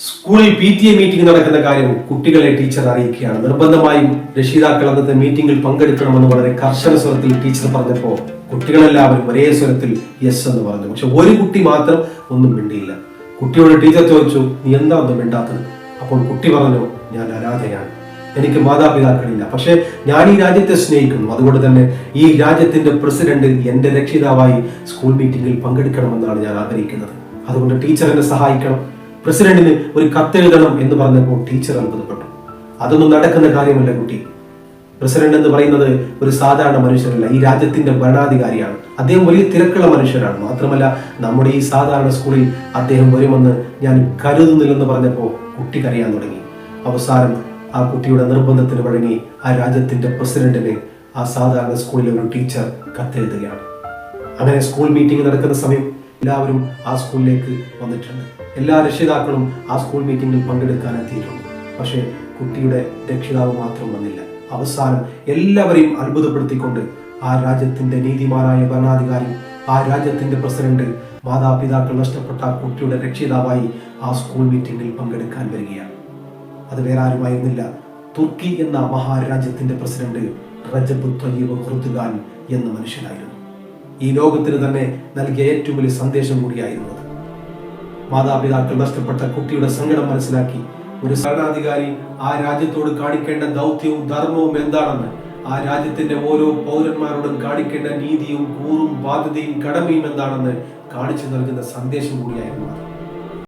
സ്കൂളിൽ PTA meeting നടക്കുന്ന കാര്യം കുട്ടികളെ ടീച്ചർ അറിയിക്കുകയാണ്. നിർബന്ധമായും രക്ഷിതാക്കൾ അന്നത്തെ മീറ്റിംഗിൽ പങ്കെടുക്കണമെന്ന് വളരെ കർശന സ്വരത്തിൽ ടീച്ചർ പറഞ്ഞപ്പോൾ കുട്ടികളെല്ലാവരും ഒരേ സ്വരത്തിൽ യെസ് എന്ന് പറഞ്ഞു. പക്ഷെ ഒരു കുട്ടി മാത്രം ഒന്നും മിണ്ടിയില്ല. കുട്ടിയോട് ടീച്ചർ ചോദിച്ചു, നീ എന്താ ഒന്നും മിണ്ടാത്തത്? അപ്പോൾ കുട്ടി പറഞ്ഞു, ഞാൻ അനാഥയാണ്, എനിക്ക് മാതാപിതാക്കളില്ല, പക്ഷെ ഞാൻ ഈ രാജ്യത്തെ സ്നേഹിക്കുന്നു, അതുകൊണ്ട് തന്നെ ഈ രാജ്യത്തിന്റെ പ്രസിഡന്റ് എന്റെ രക്ഷിതാവായി സ്കൂൾ മീറ്റിംഗിൽ പങ്കെടുക്കണമെന്നാണ് ഞാൻ ആഗ്രഹിക്കുന്നത്. അതുകൊണ്ട് ടീച്ചർ എന്നെ സഹായിക്കണം, പ്രസിഡന്റിന് ഒരു കത്തെഴുതണം എന്ന് പറഞ്ഞപ്പോൾ ടീച്ചർ അത്ഭുതപ്പെട്ടു. അതൊന്നും നടക്കുന്ന കാര്യമല്ല കുട്ടി. പ്രസിഡന്റ് എന്ന് പറയുന്നത് ഒരു സാധാരണ മനുഷ്യരല്ല, ഈ രാജ്യത്തിന്റെ ഭരണാധികാരിയാണ്. അദ്ദേഹം വലിയ തിരക്കുള്ള മനുഷ്യരാണ്. മാത്രമല്ല നമ്മുടെ ഈ സാധാരണ സ്കൂളിൽ അദ്ദേഹം വരുമെന്ന് ഞാൻ കരുതുന്നില്ലെന്ന് പറഞ്ഞപ്പോൾ കുട്ടി കരയാൻ തുടങ്ങി. അവസാനം ആ കുട്ടിയുടെ നിർബന്ധത്തിന് വഴങ്ങി ആ രാജ്യത്തിന്റെ പ്രസിഡന്റിന് ആ സാധാരണ സ്കൂളിലെ ഒരു ടീച്ചർ കത്തെഴുതുകയാണ്. അങ്ങനെ സ്കൂൾ മീറ്റിംഗ് നടക്കുന്ന സമയം എല്ലാവരും ആ സ്കൂളിലേക്ക് വന്നിട്ടുണ്ട്. എല്ലാ രക്ഷിതാക്കളും ആ സ്കൂൾ മീറ്റിംഗിൽ പങ്കെടുക്കാൻ എത്തിയിട്ടുണ്ട്. പക്ഷേ കുട്ടിയുടെ രക്ഷിതാവ് മാത്രം വന്നില്ല. അവസാനം എല്ലാവരെയും അത്ഭുതപ്പെടുത്തിക്കൊണ്ട് ആ രാജ്യത്തിന്റെ നീതിമാനായ ഭരണാധികാരി, ആ രാജ്യത്തിന്റെ പ്രസിഡന്റ്, മാതാപിതാക്കൾ നഷ്ടപ്പെട്ട ആ കുട്ടിയുടെ രക്ഷിതാവായി ആ സ്കൂൾ മീറ്റിംഗിൽ പങ്കെടുക്കാൻ വരികയാണ്. അത് വേറെ ആരുമായിരുന്നില്ല, തുർക്കി എന്ന മഹാരാജ്യത്തിന്റെ പ്രസിഡന്റ് റജബ് തയ്യിബ് എർദോഗാൻ എന്ന മനുഷ്യനായിരുന്നു. ഈ ലോകത്തിന് തന്നെ നൽകിയ ഏറ്റവും വലിയ സന്ദേശം കൂടിയായിരുന്നു അത്. മാതാപിതാക്കൾ നഷ്ടപ്പെട്ട കുട്ടിയുടെ സങ്കടം മനസ്സിലാക്കി ഒരു ഭരണാധികാരി ആ രാജ്യത്തോട് കാണിക്കേണ്ട ദൗത്യവും ധർമ്മവും എന്താണെന്ന്, ആ രാജ്യത്തിന്റെ ഓരോ പൗരന്മാരോടും കാണിക്കേണ്ട നീതിയും കൂറും ബാധ്യതയും കടമയും എന്താണെന്ന് കാണിച്ചു നൽകുന്ന സന്ദേശം കൂടിയായിരുന്നു അത്.